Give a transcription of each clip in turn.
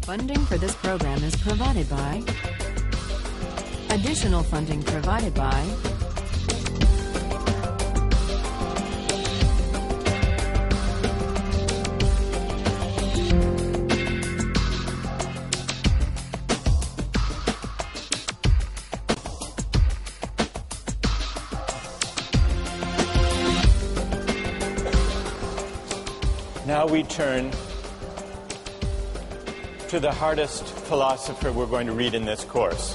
Funding for this program is provided by. Additional funding provided by. Now we turn to the hardest philosopher we're going to read in this course.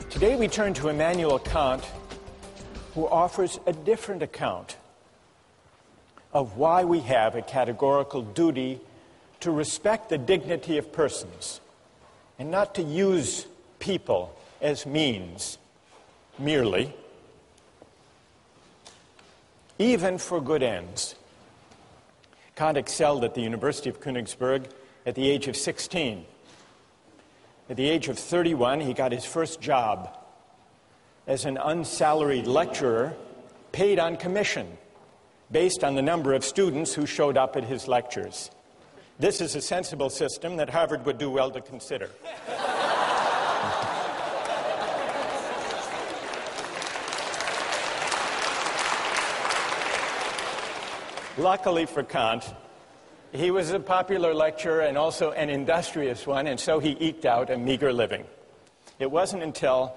Today we turn to Immanuel Kant, who offers a different account of why we have a categorical duty to respect the dignity of persons and not to use people as means merely, even for good ends. Kant excelled at the University of Königsberg at the age of 16. At the age of 31, he got his first job as an unsalaried lecturer paid on commission based on the number of students who showed up at his lectures. This is a sensible system that Harvard would do well to consider. Luckily for Kant, he was a popular lecturer and also an industrious one, and so he eked out a meager living. It wasn't until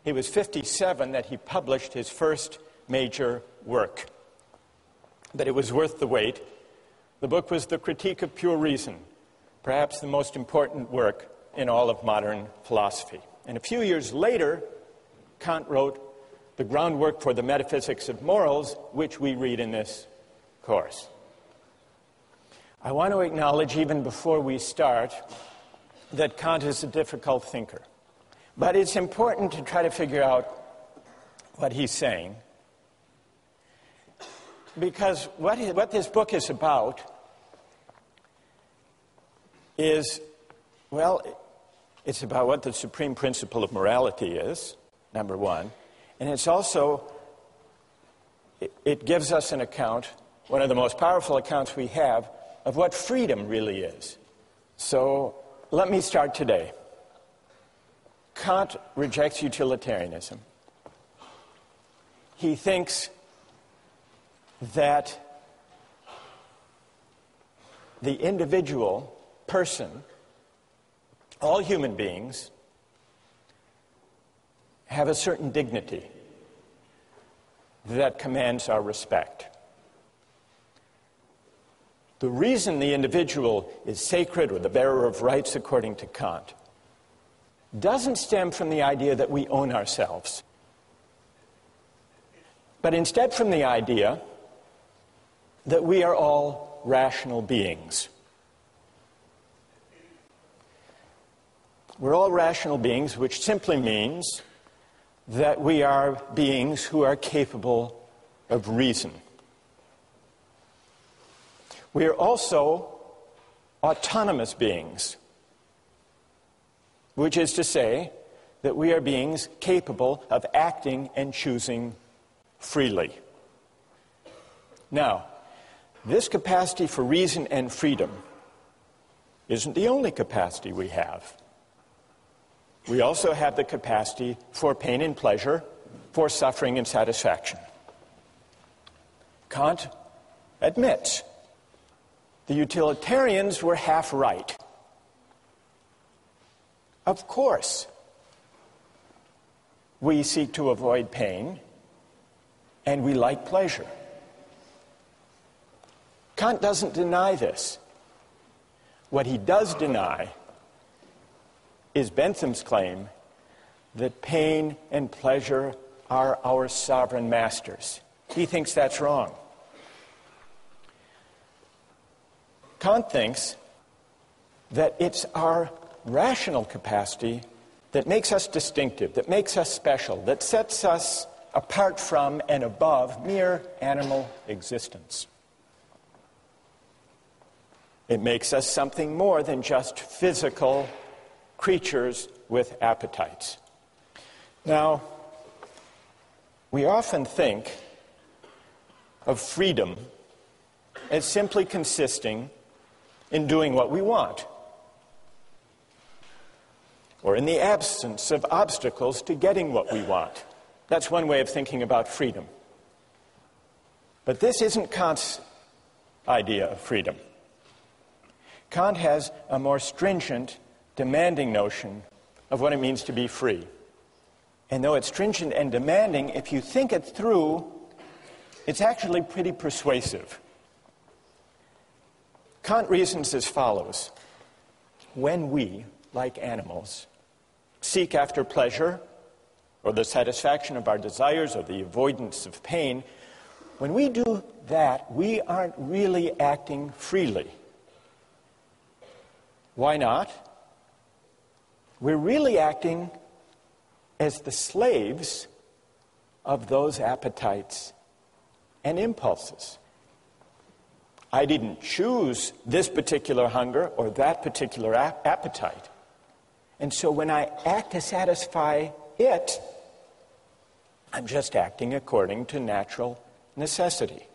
he was 57 that he published his first major work. But it was worth the wait. The book was The Critique of Pure Reason, perhaps the most important work in all of modern philosophy. And a few years later, Kant wrote the groundwork for the metaphysics of morals, which we read in this course. I want to acknowledge, even before we start, that Kant is a difficult thinker. But it's important to try to figure out what he's saying, because what this book is about is, well, it's about what the supreme principle of morality is, number one, and it's also, it gives us an account, one of the most powerful accounts we have, of what freedom really is. So let me start today. Kant rejects utilitarianism. He thinks that the individual person, all human beings, have a certain dignity that commands our respect. The reason the individual is sacred or the bearer of rights, according to Kant, doesn't stem from the idea that we own ourselves, but instead from the idea that we are all rational beings. We're all rational beings, which simply means that we are beings who are capable of reason. We are also autonomous beings, which is to say that we are beings capable of acting and choosing freely. Now, this capacity for reason and freedom isn't the only capacity we have. We also have the capacity for pain and pleasure, for suffering and satisfaction. Kant admits the utilitarians were half right. Of course, we seek to avoid pain, and we like pleasure. Kant doesn't deny this. What he does deny is Bentham's claim that pain and pleasure are our sovereign masters. He thinks that's wrong. Kant thinks that it's our rational capacity that makes us distinctive, that makes us special, that sets us apart from and above mere animal existence. It makes us something more than just physical creatures with appetites. Now, we often think of freedom as simply consisting in doing what we want, or in the absence of obstacles to getting what we want. That's one way of thinking about freedom. But this isn't Kant's idea of freedom. Kant has a more stringent, demanding notion of what it means to be free. And though it's stringent and demanding, if you think it through, it's actually pretty persuasive. Kant reasons as follows. When we, like animals, seek after pleasure, or the satisfaction of our desires, or the avoidance of pain, when we do that, we aren't really acting freely. Why not? We're really acting as the slaves of those appetites and impulses. I didn't choose this particular hunger or that particular appetite. And so when I act to satisfy it, I'm just acting according to natural necessity.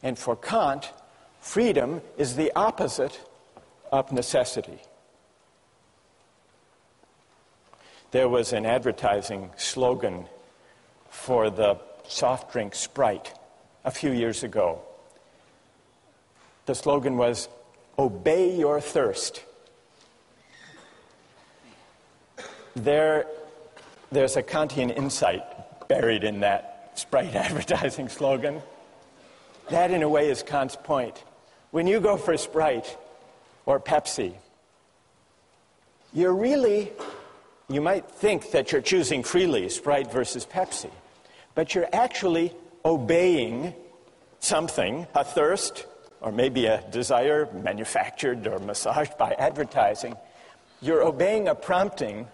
And for Kant, freedom is the opposite of necessity. There was an advertising slogan for the soft drink Sprite a few years ago. The slogan was, "Obey your thirst." There's a Kantian insight buried in that Sprite advertising slogan. That, in a way, is Kant's point. When you go for Sprite or Pepsi, you might think that you're choosing freely, Sprite versus Pepsi, but you're actually obeying something, a thirst, or maybe a desire manufactured or massaged by advertising. You're obeying a prompting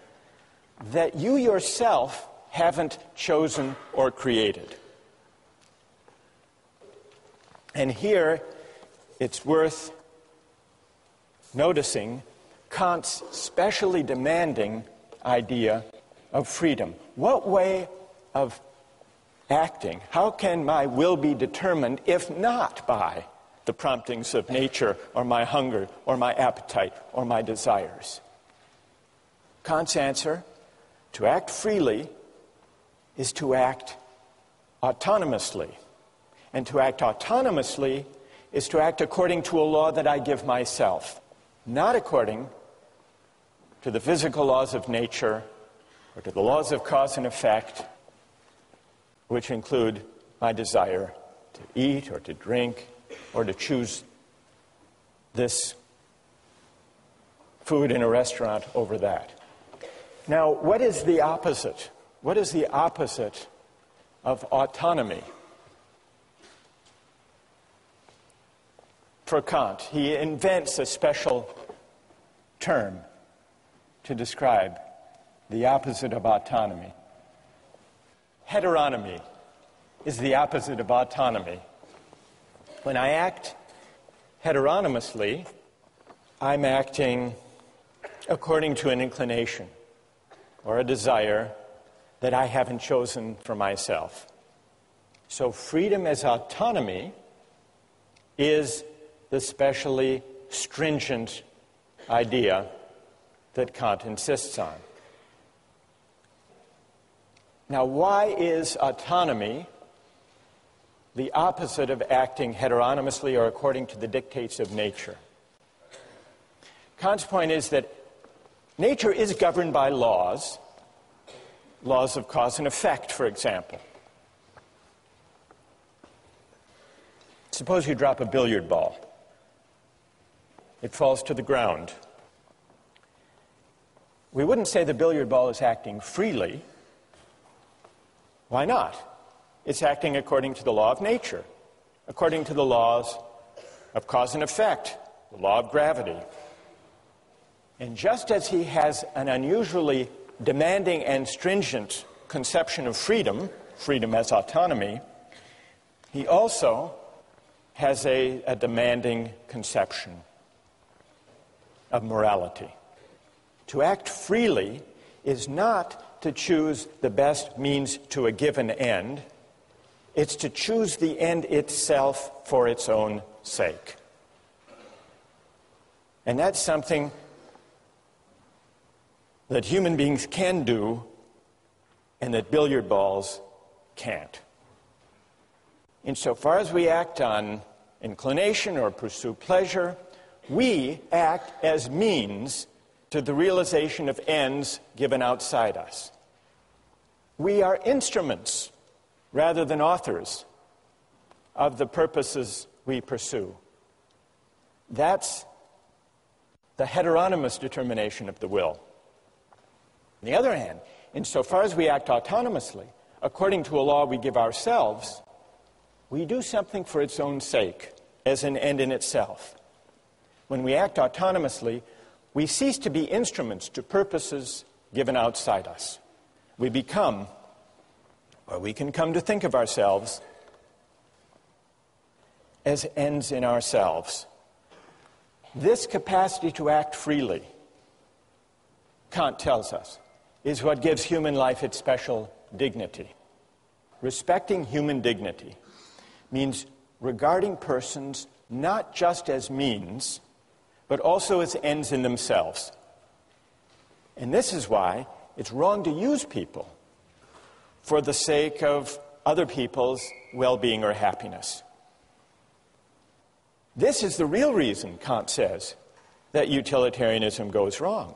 that you yourself haven't chosen or created. And here, it's worth noticing Kant's specially demanding idea of freedom. What way of acting, how can my will be determined if not by the promptings of nature or my hunger or my appetite or my desires? Kant's answer, to act freely, is to act autonomously. And to act autonomously is to act according to a law that I give myself, not according to the physical laws of nature or to the laws of cause and effect, which include my desire to eat or to drink or to choose this food in a restaurant over that. Now, what is the opposite? What is the opposite of autonomy? For Kant, he invents a special term to describe the opposite of autonomy. Heteronomy is the opposite of autonomy. When I act heteronomously, I'm acting according to an inclination or a desire that I haven't chosen for myself. So freedom as autonomy is the specially stringent idea that Kant insists on. Now, why is autonomy the opposite of acting heteronomously or according to the dictates of nature? Kant's point is that nature is governed by laws of cause and effect, for example. Suppose you drop a billiard ball. It falls to the ground. We wouldn't say the billiard ball is acting freely. Why not? It's acting according to the law of nature, according to the laws of cause and effect, the law of gravity. And just as he has an unusually demanding and stringent conception of freedom, freedom as autonomy, he also has a demanding conception of morality. To act freely is not to choose the best means to a given end. It's to choose the end itself for its own sake. And that's something that human beings can do and that billiard balls can't. Insofar as we act on inclination or pursue pleasure, we act as means to the realization of ends given outside us. We are instruments rather than authors of the purposes we pursue. That's the heteronymous determination of the will. On the other hand, insofar as we act autonomously, according to a law we give ourselves, we do something for its own sake, as an end in itself. When we act autonomously, we cease to be instruments to purposes given outside us. We become, or we can come to think of ourselves, as ends in ourselves. This capacity to act freely, Kant tells us, is what gives human life its special dignity. Respecting human dignity means regarding persons not just as means, but also as ends in themselves. And this is why it's wrong to use people for the sake of other people's well-being or happiness. This is the real reason, Kant says, that utilitarianism goes wrong.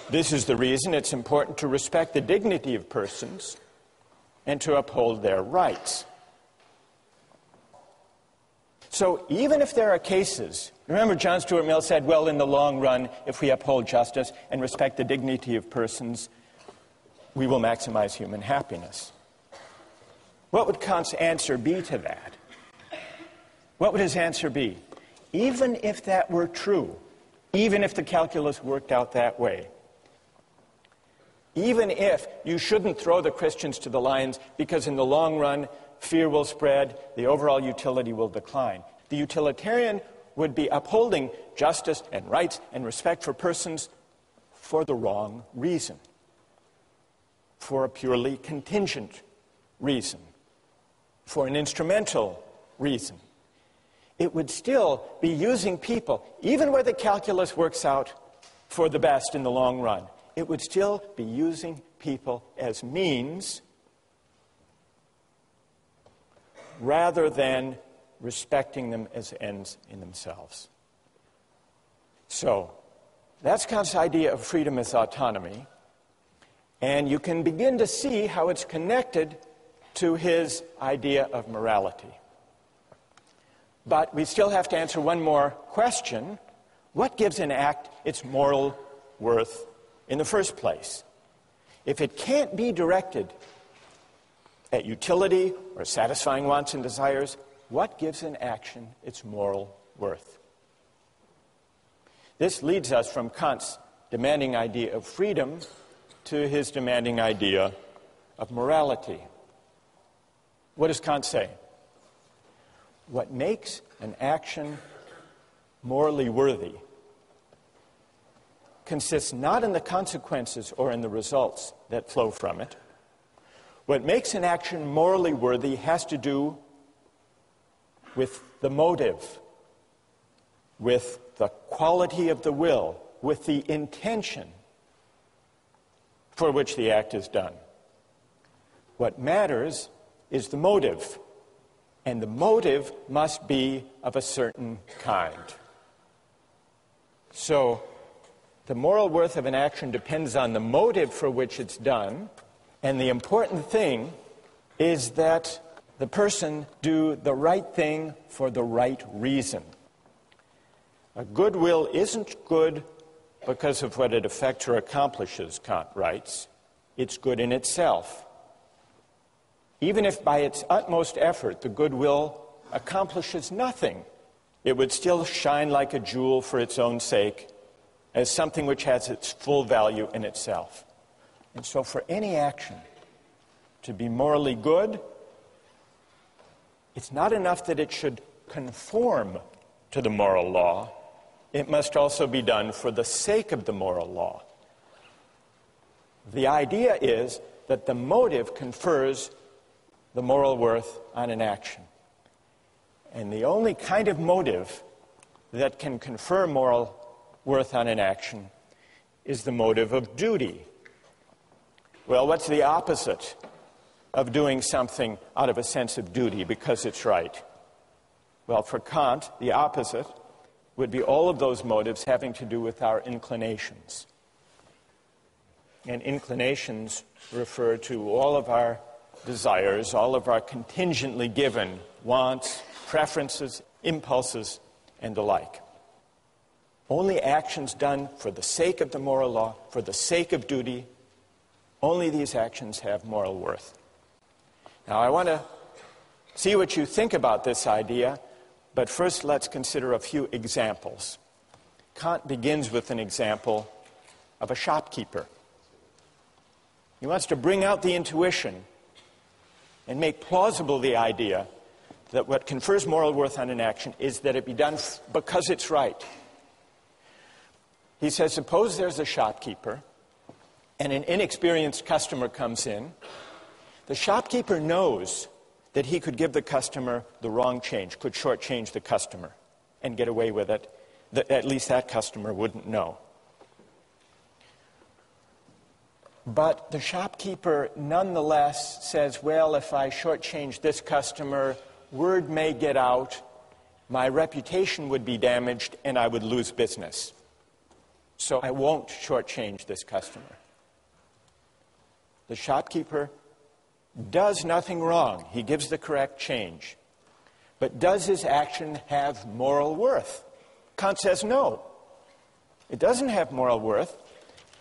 This is the reason it's important to respect the dignity of persons and to uphold their rights. So even if there are cases, remember John Stuart Mill said, well, in the long run, if we uphold justice and respect the dignity of persons, we will maximize human happiness. What would Kant's answer be to that? What would his answer be? Even if that were true, even if the calculus worked out that way, even if you shouldn't throw the Christians to the lions because in the long run, fear will spread, the overall utility will decline. The utilitarian would be upholding justice and rights and respect for persons for the wrong reason, for a purely contingent reason, for an instrumental reason. It would still be using people, even where the calculus works out for the best in the long run, it would still be using people as means rather than respecting them as ends in themselves. So, that's Kant's idea of freedom as autonomy, and you can begin to see how it's connected to his idea of morality. But we still have to answer one more question. What gives an act its moral worth in the first place? If it can't be directed at utility or satisfying wants and desires, what gives an action its moral worth? This leads us from Kant's demanding idea of freedom to his demanding idea of morality. What does Kant say? What makes an action morally worthy consists not in the consequences or in the results that flow from it. What makes an action morally worthy has to do with the motive, with the quality of the will, with the intention for which the act is done. What matters is the motive, and the motive must be of a certain kind. So, the moral worth of an action depends on the motive for which it's done, and the important thing is that the person do the right thing for the right reason. A good will isn't good because of what it affects or accomplishes, Kant writes. It's good in itself. Even if by its utmost effort the good will accomplishes nothing, it would still shine like a jewel for its own sake as something which has its full value in itself. And so for any action to be morally good, it's not enough that it should conform to the moral law. It must also be done for the sake of the moral law. The idea is that the motive confers the moral worth on an action. And the only kind of motive that can confer moral worth on an action is the motive of duty. Well, what's the opposite of doing something out of a sense of duty because it's right? Well, for Kant, the opposite would be all of those motives having to do with our inclinations. And inclinations refer to all of our desires, all of our contingently given wants, preferences, impulses, and the like. Only actions done for the sake of the moral law, for the sake of duty, only these actions have moral worth. Now, I want to see what you think about this idea, but first let's consider a few examples. Kant begins with an example of a shopkeeper. He wants to bring out the intuition and make plausible the idea that what confers moral worth on an action is that it be done because it's right. He says, suppose there's a shopkeeper and an inexperienced customer comes in. The shopkeeper knows that he could give the customer the wrong change, could shortchange the customer and get away with it. At least that customer wouldn't know. But the shopkeeper nonetheless says, well, if I shortchange this customer, word may get out, my reputation would be damaged, and I would lose business. So I won't shortchange this customer. The shopkeeper does nothing wrong. He gives the correct change. But does his action have moral worth? Kant says no. It doesn't have moral worth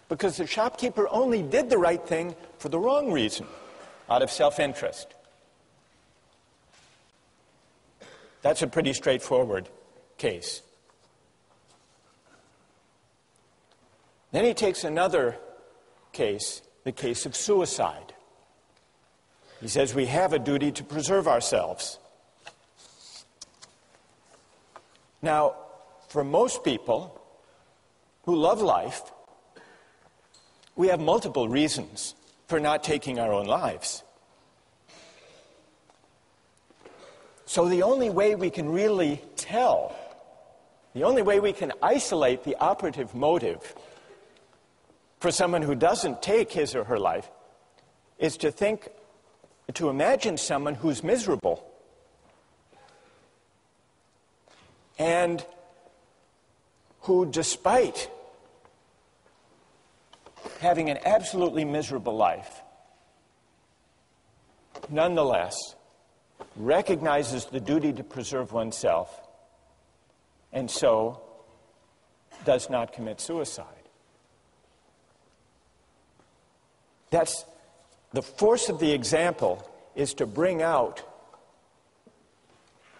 because the shopkeeper only did the right thing for the wrong reason, out of self-interest. That's a pretty straightforward case. Then he takes another case, the case of suicide. He says we have a duty to preserve ourselves. Now, for most people who love life, we have multiple reasons for not taking our own lives. So the only way we can really tell, the only way we can isolate the operative motive for someone who doesn't take his or her life is to imagine someone who's miserable and who, despite having an absolutely miserable life, nonetheless recognizes the duty to preserve oneself and so does not commit suicide. That's the force of the example, is to bring out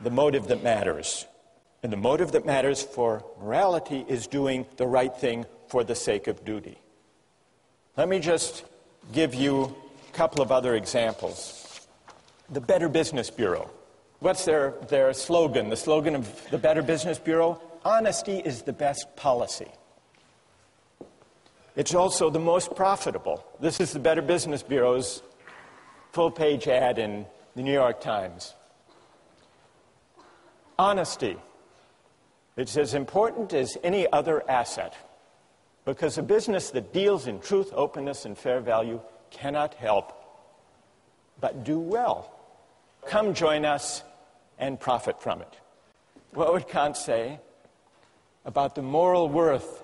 the motive that matters. And the motive that matters for morality is doing the right thing for the sake of duty. Let me just give you a couple of other examples. The Better Business Bureau. What's their slogan? The slogan of the Better Business Bureau? Honesty is the best policy. It's also the most profitable. This is the Better Business Bureau's full-page ad in the New York Times. Honesty. It's as important as any other asset, because a business that deals in truth, openness, and fair value cannot help but do well. Come join us and profit from it. What would Kant say about the moral worth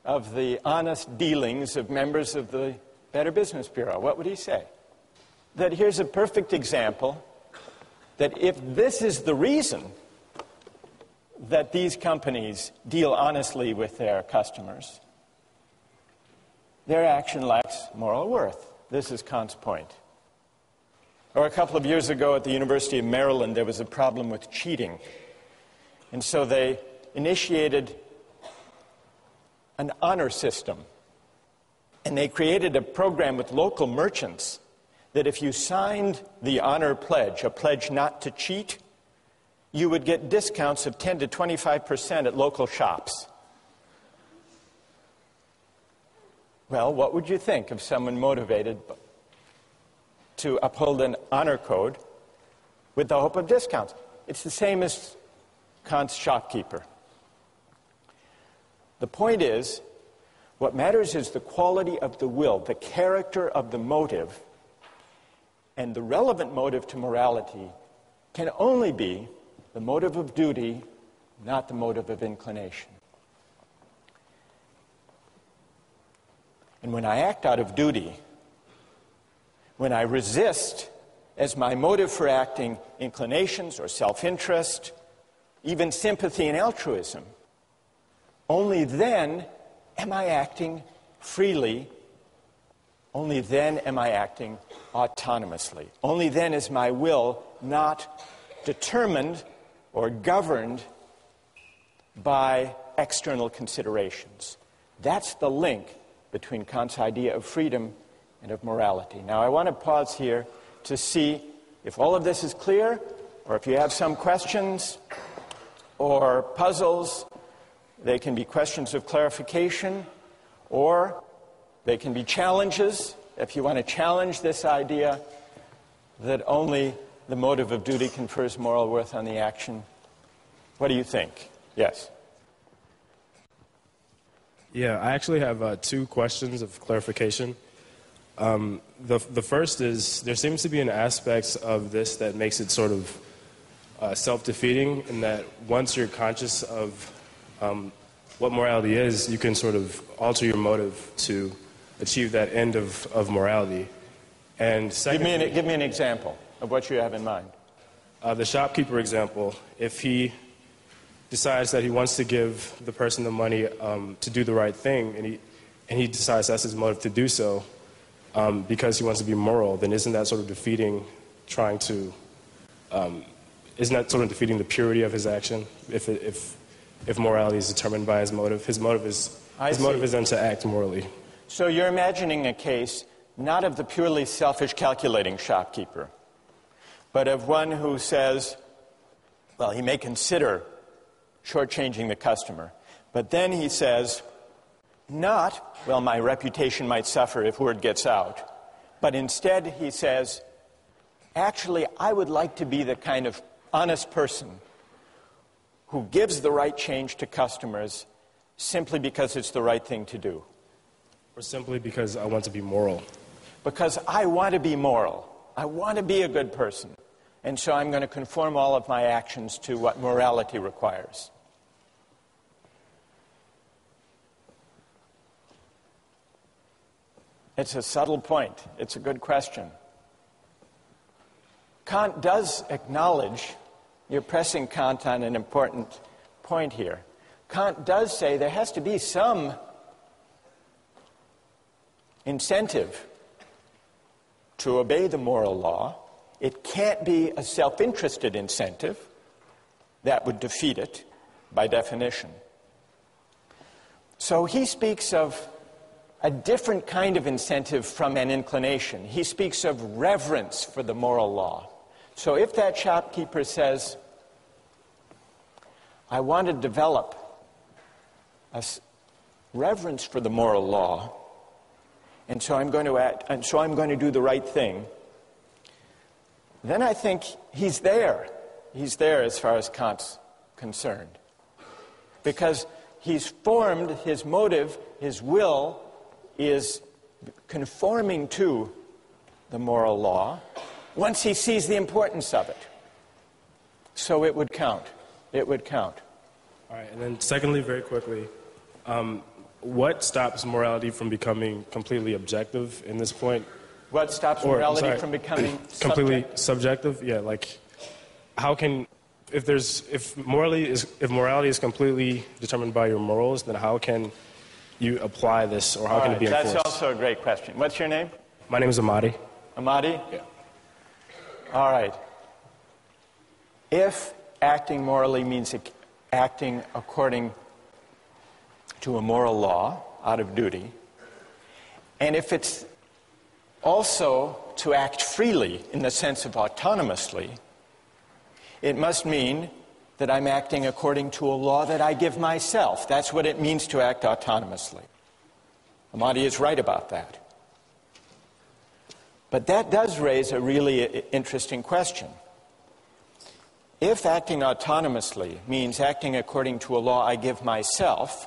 of the honest dealings of members of the Better Business Bureau? What would he say? That here's a perfect example that if this is the reason that these companies deal honestly with their customers, their action lacks moral worth. This is Kant's point. Or a couple of years ago at the University of Maryland, there was a problem with cheating. And so they initiated an honor system. And they created a program with local merchants that if you signed the honor pledge, a pledge not to cheat, you would get discounts of 10 to 25% at local shops. Well, what would you think of someone motivated to uphold an honor code with the hope of discounts? It's the same as Kant's shopkeeper. The point is, what matters is the quality of the will, the character of the motive, and the relevant motive to morality can only be the motive of duty, not the motive of inclination. And when I act out of duty, when I resist as my motive for acting inclinations or self-interest, even sympathy and altruism, only then am I acting freely. Only then am I acting autonomously. Only then is my will not determined or governed by external considerations. That's the link between Kant's idea of freedom and of morality. Now, I want to pause here to see if all of this is clear, or if you have some questions or puzzles. They can be questions of clarification, or they can be challenges, if you want to challenge this idea that only the motive of duty confers moral worth on the action. What do you think? Yes? Yeah, I actually have two questions of clarification. The first is, there seems to be an aspect of this that makes it sort of self-defeating, in that once you're conscious of what morality is, you can sort of alter your motive to achieve that end of morality. And secondly, give me an example of what you have in mind. The shopkeeper example, if he decides that he wants to give the person the money to do the right thing, and he decides that's his motive to do so because he wants to be moral, then isn't that sort of defeating isn't that sort of defeating the purity of his action? If morality is determined by his motive, his motive is then to act morally. So you're imagining a case not of the purely selfish calculating shopkeeper, but of one who says, well, he may consider shortchanging the customer, but then he says, not, well, my reputation might suffer if word gets out, but instead he says, actually, I would like to be the kind of honest person who gives the right change to customers simply because it's the right thing to do. Or simply because I want to be moral. Because I want to be moral. I want to be a good person. And so I'm going to conform all of my actions to what morality requires. It's a subtle point. It's a good question. Kant does acknowledge, you're pressing Kant on an important point here. Kant does say there has to be some incentive to obey the moral law. It can't be a self-interested incentive. That would defeat it by definition. So he speaks of a different kind of incentive from an inclination. He speaks of reverence for the moral law. So if that shopkeeper says, I want to develop a reverence for the moral law, and so I'm going to act, and so I'm going to do the right thing, then I think he's there. He's there as far as Kant's concerned. Because he's formed his motive, his will is conforming to the moral law once he sees the importance of it. So it would count. It would count. All right, and then secondly, very quickly, what stops morality from becoming completely objective in this point? What stops morality from becoming completely subjective? Yeah, like how can if morality is completely determined by your morals, then how can you apply this, or how can it be enforced? That's also a great question. What's your name? My name is Amadi. Amadi? Yeah. All right. If acting morally means acting according to a moral law out of duty, and if it's also to act freely in the sense of autonomously, it must mean that I'm acting according to a law that I give myself. That's what it means to act autonomously. Amadi is right about that. But that does raise a really interesting question. If acting autonomously means acting according to a law I give myself,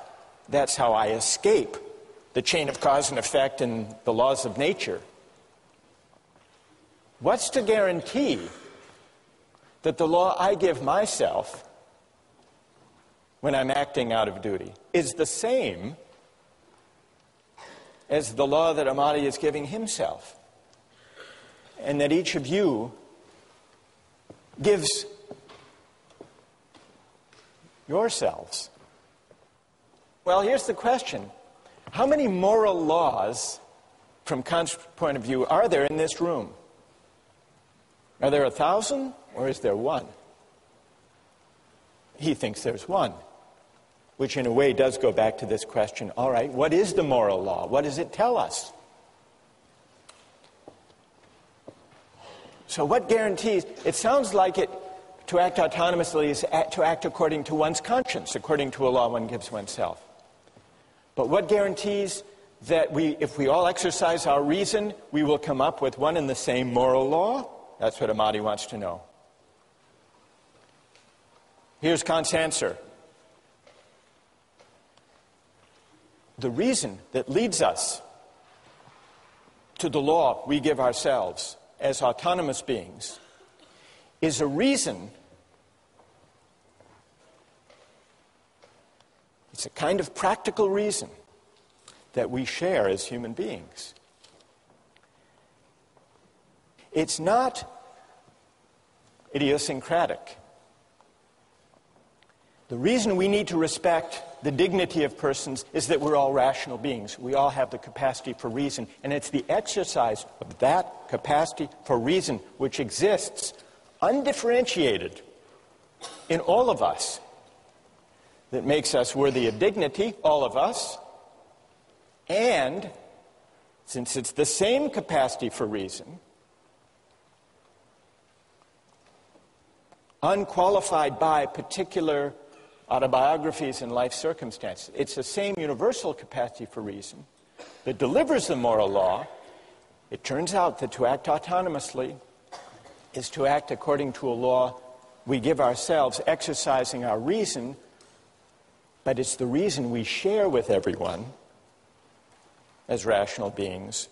That's how I escape the chain of cause and effect and the laws of nature. What's to guarantee that the law I give myself when I'm acting out of duty is the same as the law that Amadi is giving himself, and that each of you gives yourselves? Well, here's the question. How many moral laws, from Kant's point of view, are there in this room? Are there 1,000 or is there one? He thinks there's one, which in a way does go back to this question, all right, what is the moral law? What does it tell us? So what guarantees? It sounds like to act autonomously is to act according to one's conscience, according to a law one gives oneself. But what guarantees that if we all exercise our reason, we will come up with one and the same moral law? That's what Amadi wants to know. Here's Kant's answer. The reason that leads us to the law we give ourselves as autonomous beings is a reason, it's a kind of practical reason that we share as human beings. It's not idiosyncratic. The reason we need to respect the dignity of persons is that we're all rational beings. We all have the capacity for reason, and it's the exercise of that capacity for reason which exists undifferentiated in all of us that makes us worthy of dignity, all of us. And since it's the same capacity for reason, unqualified by particular autobiographies and life circumstances, it's the same universal capacity for reason that delivers the moral law. It turns out that to act autonomously is to act according to a law we give ourselves, exercising our reason, but it's the reason we share with everyone as rational beings,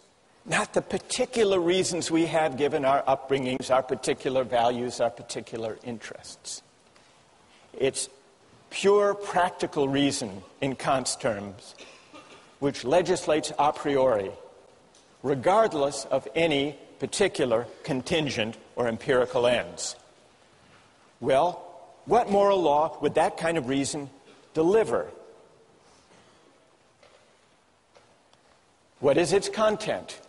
not the particular reasons we have given our upbringings, our particular values, our particular interests. It's pure practical reason, in Kant's terms, which legislates a priori, regardless of any particular contingent or empirical ends. Well, what moral law would that kind of reason deliver? What is its content?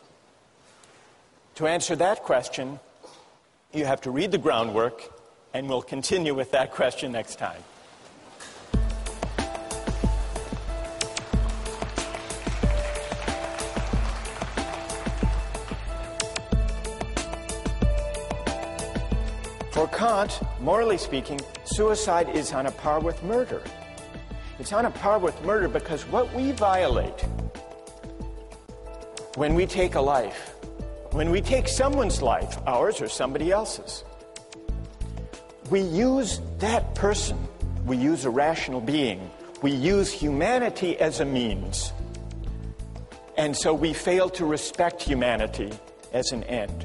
To answer that question, you have to read the groundwork, and we'll continue with that question next time. For Kant, morally speaking, suicide is on a par with murder. It's on a par with murder because what we violate when we take a life, when we take someone's life, ours or somebody else's, we use that person, we use a rational being, we use humanity as a means. And so we fail to respect humanity as an end.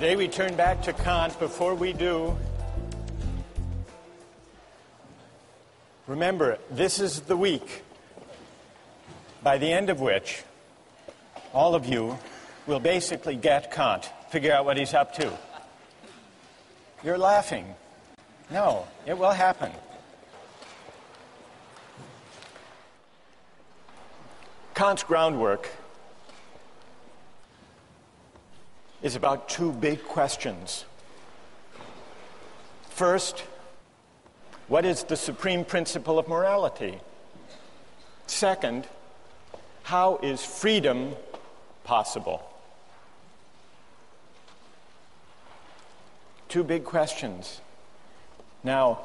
Today we turn back to Kant. Before we do, remember, this is the week by the end of which all of you will basically get Kant, figure out what he's up to. You're laughing. No, it will happen. Kant's groundwork is about two big questions. First, what is the supreme principle of morality? Second, how is freedom possible? Two big questions. Now,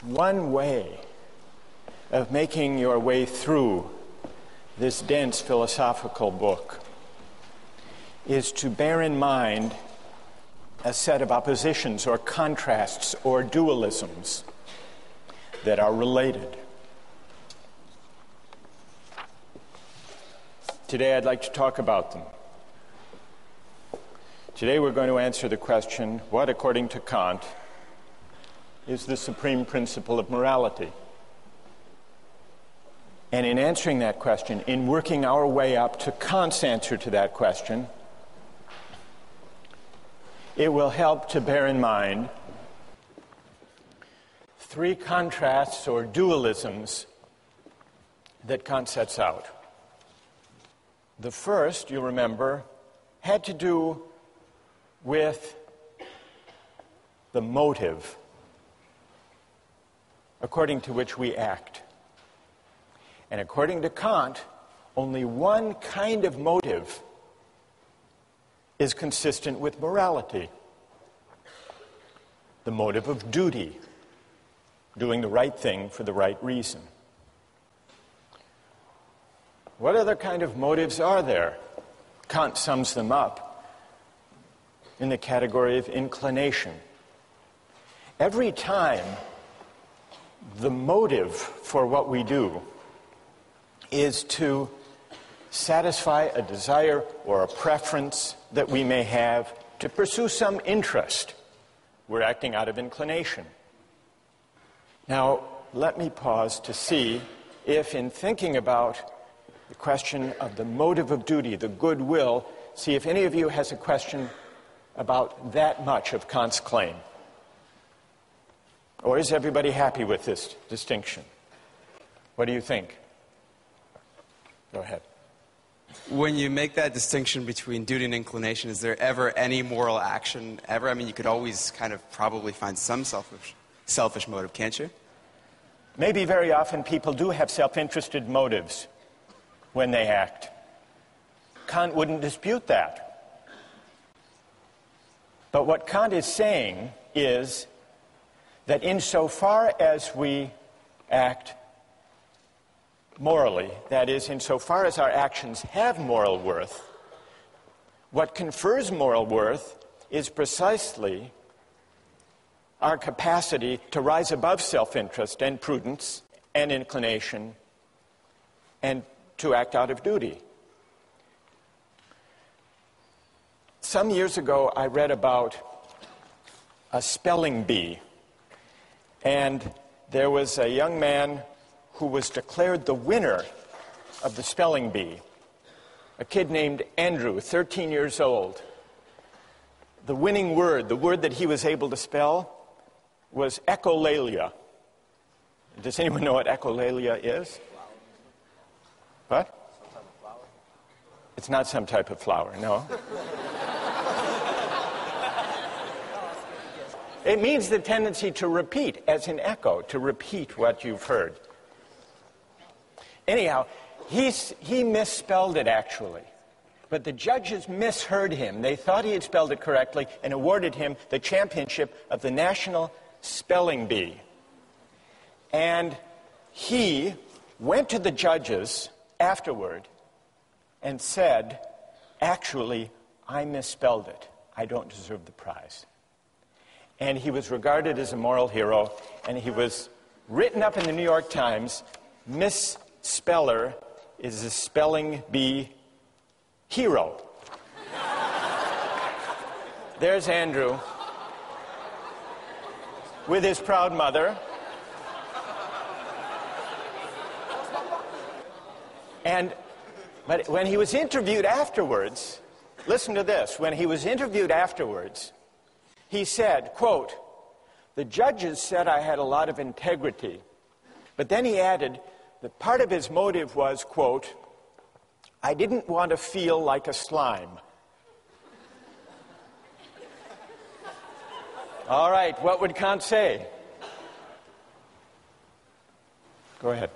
one way of making your way through this dense philosophical book is to bear in mind a set of oppositions or contrasts or dualisms that are related. Today I'd like to talk about them. Today we're going to answer the question, what, according to Kant, is the supreme principle of morality? And in answering that question, in working our way up to Kant's answer to that question, it will help to bear in mind three contrasts or dualisms that Kant sets out. The first, you remember, had to do with the motive according to which we act. And according to Kant, only one kind of motive is consistent with morality. The motive of duty, doing the right thing for the right reason. What other kind of motives are there? Kant sums them up in the category of inclination. Every time the motive for what we do is to satisfy a desire or a preference that we may have to pursue some interest, we're acting out of inclination. Now, let me pause to see if, in thinking about the question of the motive of duty, the goodwill, see if any of you has a question about that much of Kant's claim. Or is everybody happy with this distinction? What do you think? Go ahead. When you make that distinction between duty and inclination, is there ever any moral action ever? I mean, you could always kind of probably find some selfish motive, can't you? Maybe very often people do have self-interested motives when they act. Kant wouldn't dispute that. But what Kant is saying is that insofar as we act morally, that is, insofar as our actions have moral worth, what confers moral worth is precisely our capacity to rise above self-interest and prudence and inclination and to act out of duty. Some years ago, I read about a spelling bee, and there was a young man who was declared the winner of the spelling bee, a kid named Andrew, 13 years old. The winning word, the word that he was able to spell, was echolalia. Does anyone know what echolalia is? What? It's not some type of flower, no. It means the tendency to repeat, as in echo, to repeat what you've heard. Anyhow, he misspelled it, actually. But the judges misheard him. They thought he had spelled it correctly and awarded him the championship of the National Spelling Bee. And he went to the judges afterward and said, actually, I misspelled it. I don't deserve the prize. And he was regarded as a moral hero, and he was written up in the New York Times, Misspeller is a spelling bee hero. There's Andrew with his proud mother. But when he was interviewed afterwards, listen to this, when he was interviewed afterwards, he said, quote, "The judges said I had a lot of integrity." But then he added that part of his motive was, quote, "I didn't want to feel like a slime." All right, what would Kant say? Go ahead.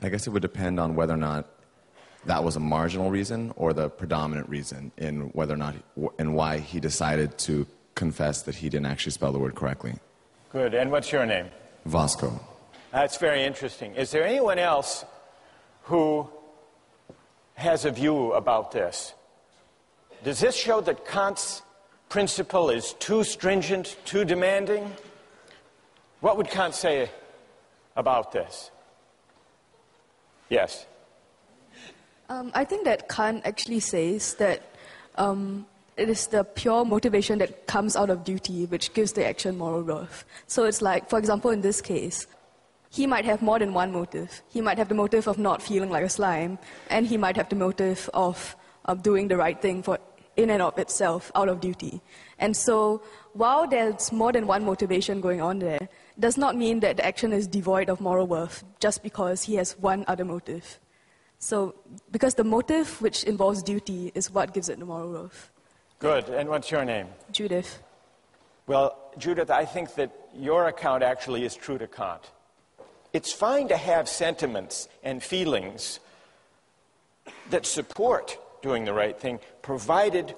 I guess it would depend on whether or not that was a marginal reason or the predominant reason in whether or not and why he decided to confess that he didn't actually spell the word correctly. Good. And what's your name? Vasco. That's very interesting. Is there anyone else who has a view about this? Does this show that Kant's principle is too stringent, too demanding? What would Kant say about this? Yes. I think that Kant actually says that it is the pure motivation that comes out of duty which gives the action moral worth. So it's like, for example, in this case, he might have more than one motive. He might have the motive of not feeling like a slime, and he might have the motive of doing the right thing for in and of itself out of duty. And so while there's more than one motivation going on there, does not mean that the action is devoid of moral worth just because he has one other motive. So, because the motive which involves duty is what gives it the moral worth. Good. And what's your name? Judith. Well, Judith, I think that your account actually is true to Kant. It's fine to have sentiments and feelings that support doing the right thing, provided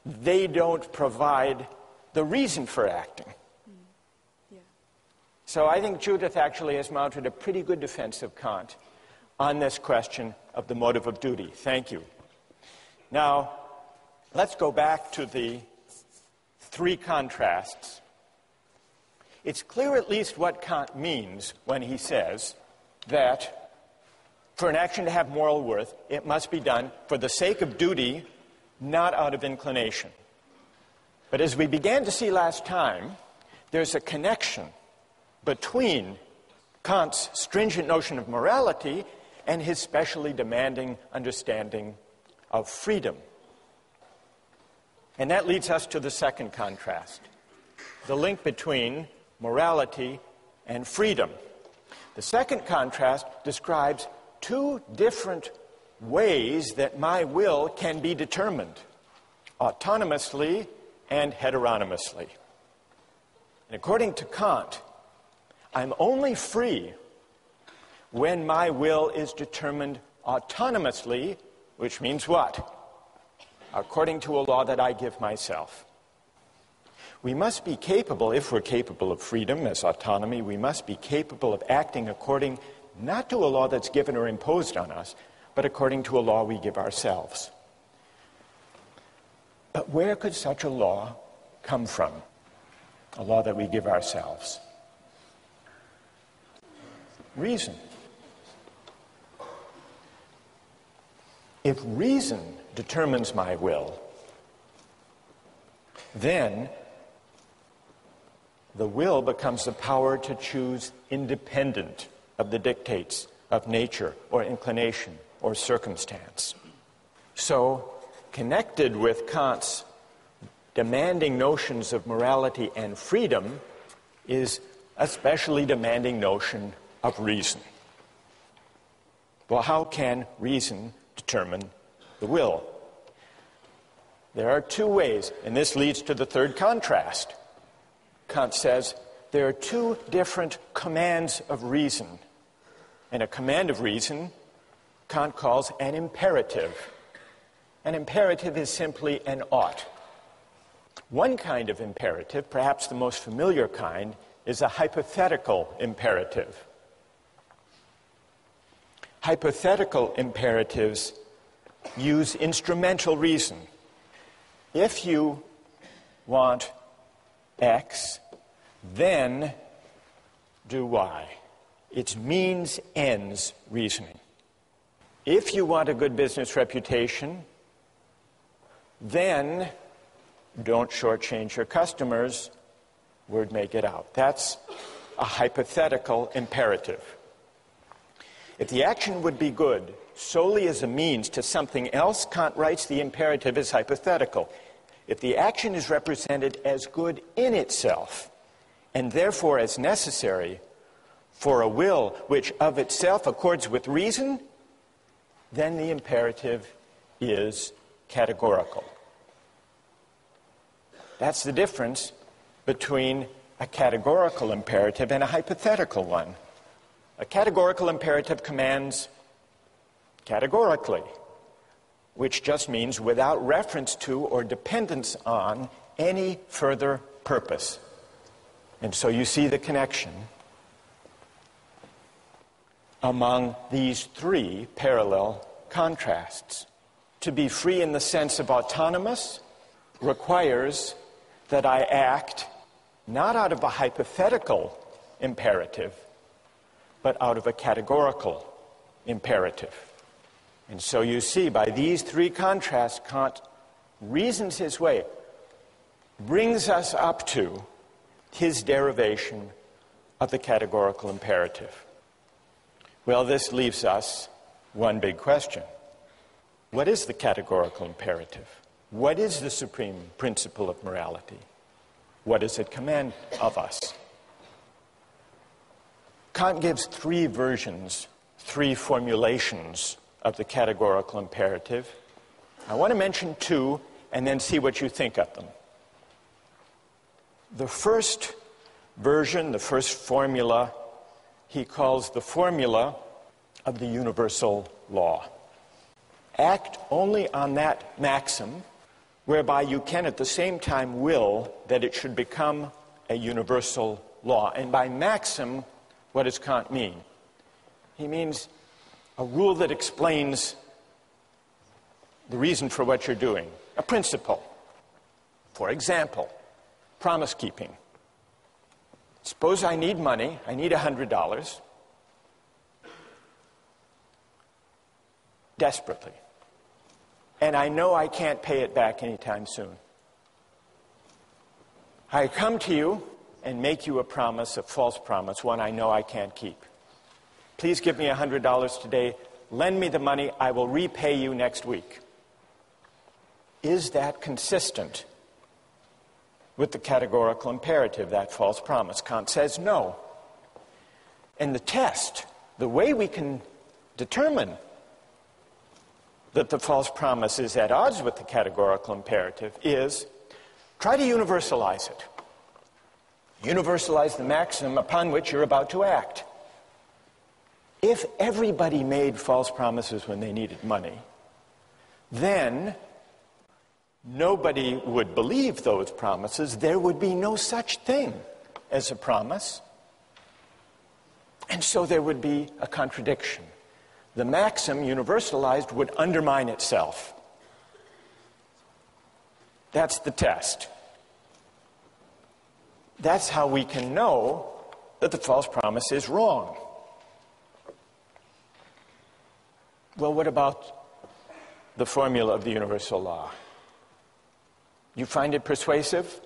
they don't provide the reason for acting. Yeah. So I think Judith actually has mounted a pretty good defense of Kant on this question of the motive of duty. Thank you. Now, let's go back to the three contrasts. It's clear at least what Kant means when he says that for an action to have moral worth, it must be done for the sake of duty, not out of inclination. But as we began to see last time, there's a connection between Kant's stringent notion of morality and his specially demanding understanding of freedom. And that leads us to the second contrast, the link between morality and freedom. The second contrast describes two different ways that my will can be determined, autonomously and heteronomously. And according to Kant, I'm only free when my will is determined autonomously, which means what? According to a law that I give myself. We must be capable, if we're capable of freedom as autonomy, we must be capable of acting according not to a law that's given or imposed on us, but according to a law we give ourselves. But where could such a law come from? A law that we give ourselves? Reason. If reason determines my will, then the will becomes the power to choose independent of the dictates of nature or inclination or circumstance. So, connected with Kant's demanding notions of morality and freedom is a specially demanding notion of reason. Well, how can reason determine the will? There are two ways, and this leads to the third contrast. Kant says there are two different commands of reason. And a command of reason, Kant calls an imperative. An imperative is simply an ought. One kind of imperative, perhaps the most familiar kind, is a hypothetical imperative. Hypothetical imperatives use instrumental reason. If you want X, then do Y. It's means ends reasoning. If you want a good business reputation, then don't shortchange your customers, word make it out. That's a hypothetical imperative. If the action would be good solely as a means to something else, Kant writes the imperative is hypothetical. If the action is represented as good in itself, and therefore as necessary for a will which of itself accords with reason, then the imperative is categorical. That's the difference between a categorical imperative and a hypothetical one. A categorical imperative commands categorically, which just means without reference to or dependence on any further purpose. And so you see the connection among these three parallel contrasts. To be free in the sense of autonomous requires that I act not out of a hypothetical imperative, but out of a categorical imperative. And so you see, by these three contrasts, Kant reasons his way, brings us up to his derivation of the categorical imperative. Well, this leaves us one big question. What is the categorical imperative? What is the supreme principle of morality? What does it command of us? Kant gives three versions, three formulations of the categorical imperative. I want to mention two and then see what you think of them. The first version, the first formula, he calls the formula of the universal law. Act only on that maxim whereby you can at the same time will that it should become a universal law. And by maxim, what does Kant mean? He means a rule that explains the reason for what you're doing, a principle. For example, promise keeping. Suppose I need money, I need $100, desperately. And I know I can't pay it back anytime soon. I come to you and make you a promise, a false promise, one I know I can't keep. Please give me $100 today, lend me the money, I will repay you next week. Is that consistent with the categorical imperative, that false promise? Kant says no. And the test, the way we can determine that the false promise is at odds with the categorical imperative is try to universalize it. Universalize the maxim upon which you're about to act. If everybody made false promises when they needed money, then nobody would believe those promises. There would be no such thing as a promise. And so there would be a contradiction. The maxim universalized would undermine itself. That's the test. That's how we can know that the false promise is wrong. Well, what about the formula of the universal law? You find it persuasive?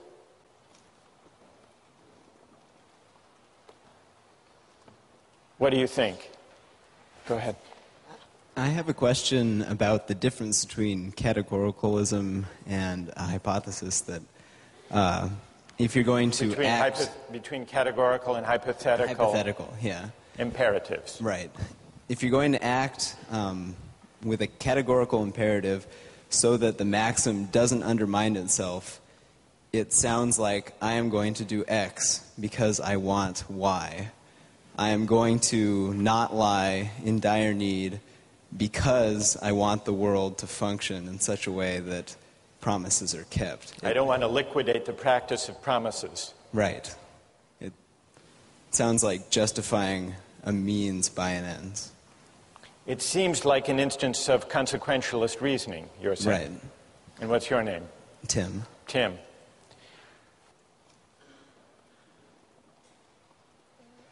What do you think? Go ahead. I have a question about the difference between categoricalism and a hypothesis that if you're going to between categorical and hypothetical yeah. imperatives. Right. If you're going to act with a categorical imperative so that the maxim doesn't undermine itself, it sounds like I am going to do X because I want Y. I am going to not lie in dire need because I want the world to function in such a way that promises are kept. I don't want to liquidate the practice of promises. Right. It sounds like justifying a means by an ends. It seems like an instance of consequentialist reasoning, you're saying. Right. And what's your name? Tim. Tim.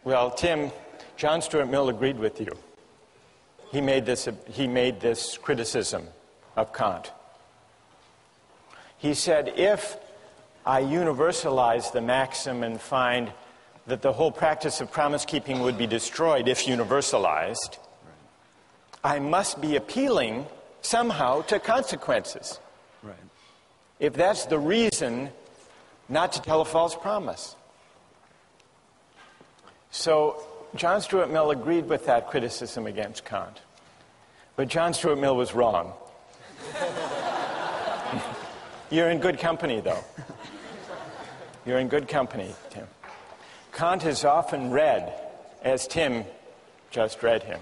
Well, Tim, John Stuart Mill agreed with you. He made this criticism of Kant. He said, if I universalize the maxim and find that the whole practice of promise-keeping would be destroyed if universalized, I must be appealing somehow to consequences. Right. If that's the reason not to tell a false promise. So John Stuart Mill agreed with that criticism against Kant. But John Stuart Mill was wrong. You're in good company, though. You're in good company, Tim. Kant is often read, as Tim just read him,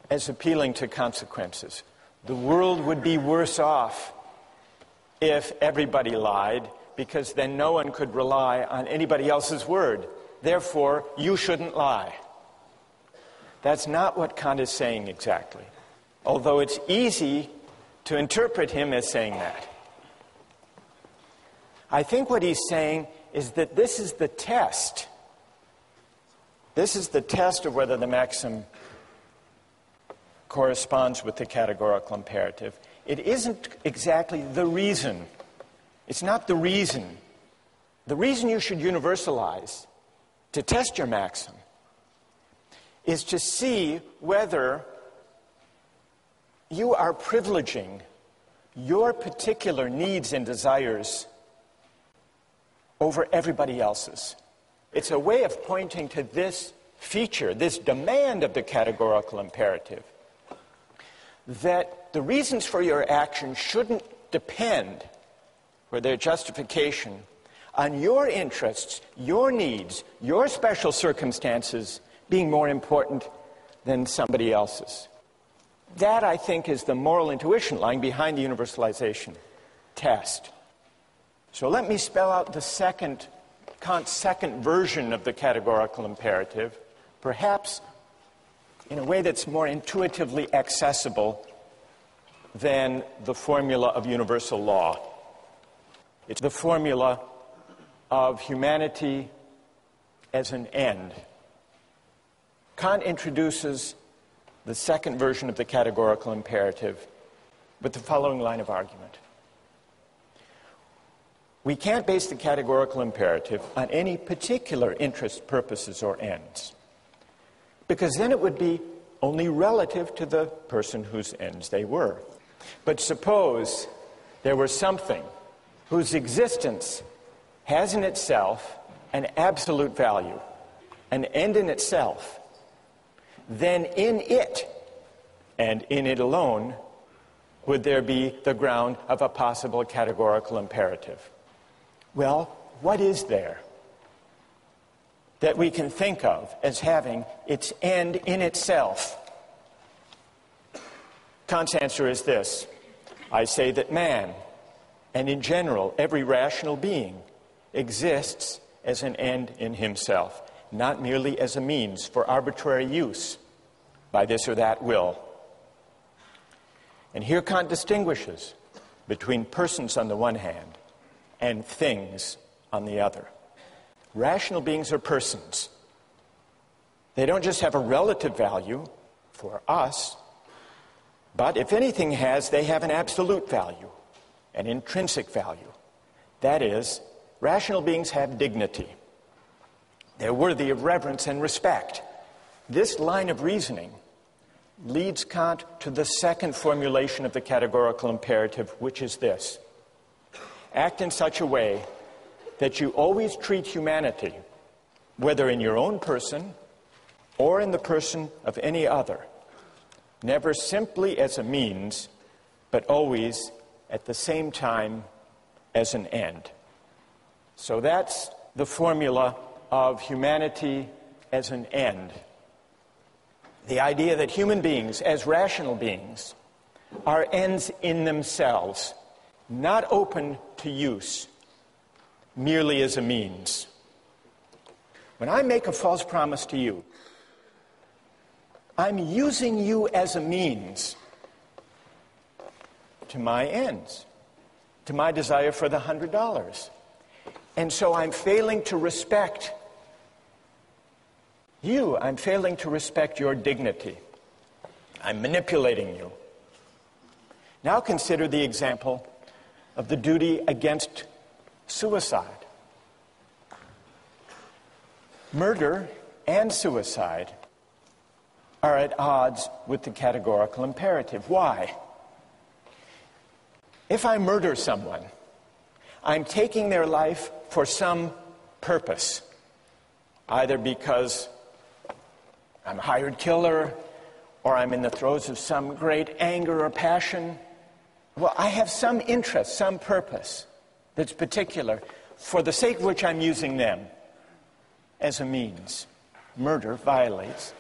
as appealing to consequences. The world would be worse off if everybody lied, because then no one could rely on anybody else's word. Therefore, you shouldn't lie. That's not what Kant is saying exactly, although it's easy to interpret him as saying that. I think what he's saying is that this is the test. This is the test of whether the maxim corresponds with the categorical imperative. It isn't exactly the reason. It's not the reason. The reason you should universalize to test your maxim is to see whether you are privileging your particular needs and desires over everybody else's. It's a way of pointing to this feature, this demand of the categorical imperative, that the reasons for your action shouldn't depend, for their justification, on your interests, your needs, your special circumstances being more important than somebody else's. That, I think, is the moral intuition lying behind the universalization test. So let me spell out Kant's second version of the categorical imperative, perhaps in a way that's more intuitively accessible than the formula of universal law. It's the formula of humanity as an end. Kant introduces the second version of the categorical imperative with the following line of argument. We can't base the categorical imperative on any particular interests, purposes, or ends, because then it would be only relative to the person whose ends they were. But suppose there were something whose existence has in itself an absolute value, an end in itself, then in it, and in it alone, would there be the ground of a possible categorical imperative. Well, what is there that we can think of as having its end in itself? Kant's answer is this. I say that man, and in general every rational being, exists as an end in himself, not merely as a means for arbitrary use by this or that will. And here Kant distinguishes between persons on the one hand and things on the other. Rational beings are persons. They don't just have a relative value for us, but if anything they have an absolute value, an intrinsic value. That is, rational beings have dignity. They're worthy of reverence and respect. This line of reasoning leads Kant to the second formulation of the categorical imperative, which is this. Act in such a way that you always treat humanity, whether in your own person or in the person of any other, never simply as a means, but always at the same time as an end. So that's the formula of humanity as an end. The idea that human beings, as rational beings, are ends in themselves, not open to use, merely as a means. When I make a false promise to you, I'm using you as a means to my ends, to my desire for the $100. And so I'm failing to respect you. I'm failing to respect your dignity. I'm manipulating you. Now consider the example of the duty against suicide. Murder and suicide are at odds with the categorical imperative. Why? If I murder someone, I'm taking their life for some purpose, either because I'm a hired killer or I'm in the throes of some great anger or passion. Well, I have some interest, some purpose that's particular, for the sake of which I'm using them as a means. Murder violates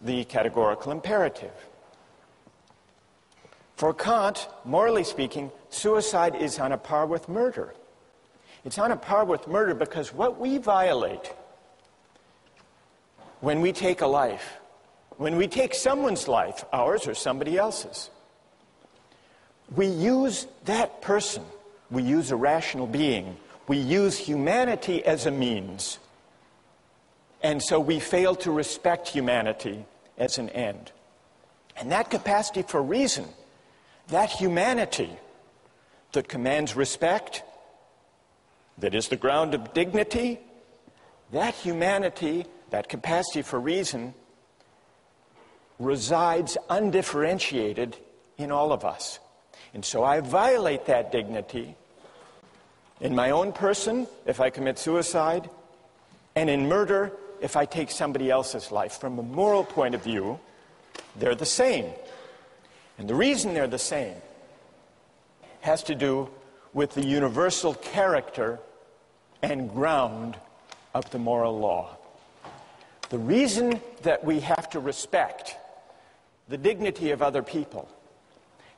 the categorical imperative. For Kant, morally speaking, suicide is on a par with murder. It's on a par with murder because what we violate when we take a life, when we take someone's life, ours or somebody else's, we use that person, We use a rational being. We use humanity as a means. And so we fail to respect humanity as an end. And that capacity for reason, that humanity that commands respect, that is the ground of dignity, that humanity, that capacity for reason, resides undifferentiated in all of us. And so I violate that dignity in my own person if I commit suicide, and in murder if I take somebody else's life. From a moral point of view, they're the same. And the reason they're the same has to do with the universal character and ground of the moral law. The reason that we have to respect the dignity of other people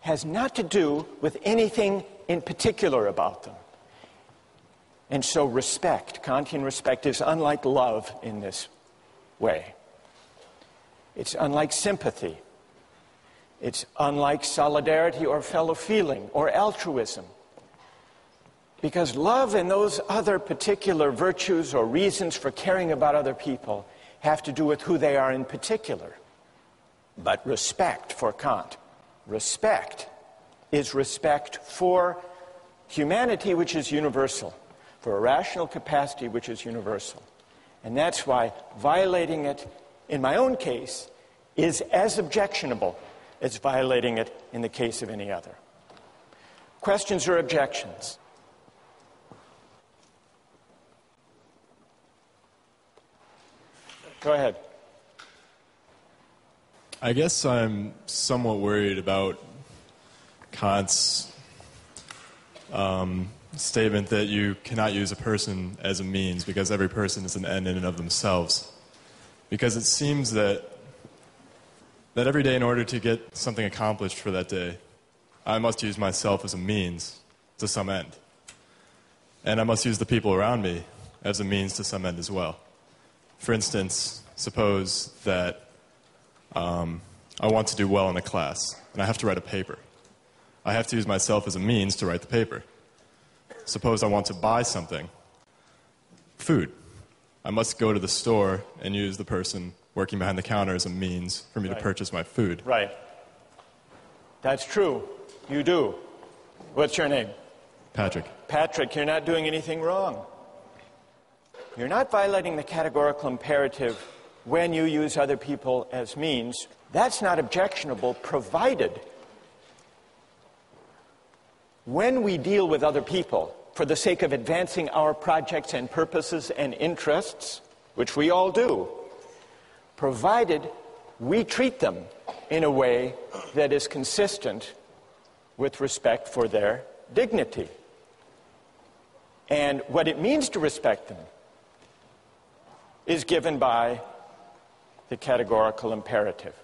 has not to do with anything in particular about them. And so respect, Kantian respect, is unlike love in this way. It's unlike sympathy. It's unlike solidarity or fellow feeling or altruism. Because love and those other particular virtues or reasons for caring about other people have to do with who they are in particular. But respect for Kant, respect is respect for humanity, which is universal, for a rational capacity which is universal. And that's why violating it, in my own case, is as objectionable as violating it in the case of any other. Questions or objections? Go ahead. I guess I'm somewhat worried about Kant's statement that you cannot use a person as a means because every person is an end in and of themselves. Because it seems that every day in order to get something accomplished for that day, I must use myself as a means to some end. And I must use the people around me as a means to some end as well. For instance, suppose that I want to do well in a class, and I have to write a paper. I have to use myself as a means to write the paper. Suppose I want to buy something, food. I must go to the store and use the person working behind the counter as a means for me to purchase my food. Right. That's true. You do. What's your name? Patrick. Patrick, you're not doing anything wrong. You're not violating the categorical imperative when you use other people as means. That's not objectionable, provided when we deal with other people for the sake of advancing our projects and purposes and interests, which we all do, provided we treat them in a way that is consistent with respect for their dignity. And what it means to respect them is given by the categorical imperative.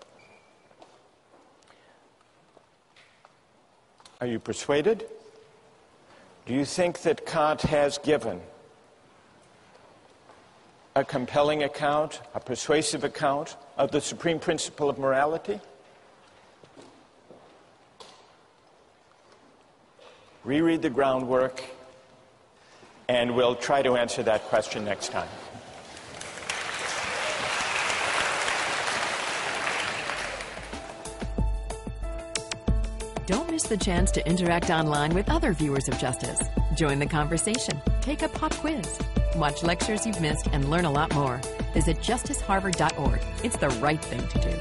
Are you persuaded? Do you think that Kant has given a compelling account, a persuasive account of the supreme principle of morality? Reread the groundwork, and we'll try to answer that question next time. Don't miss the chance to interact online with other viewers of Justice. Join the conversation, take a pop quiz, watch lectures you've missed, and learn a lot more. Visit justiceharvard.org. It's the right thing to do.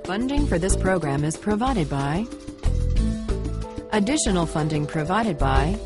Funding for this program is provided by... Additional funding provided by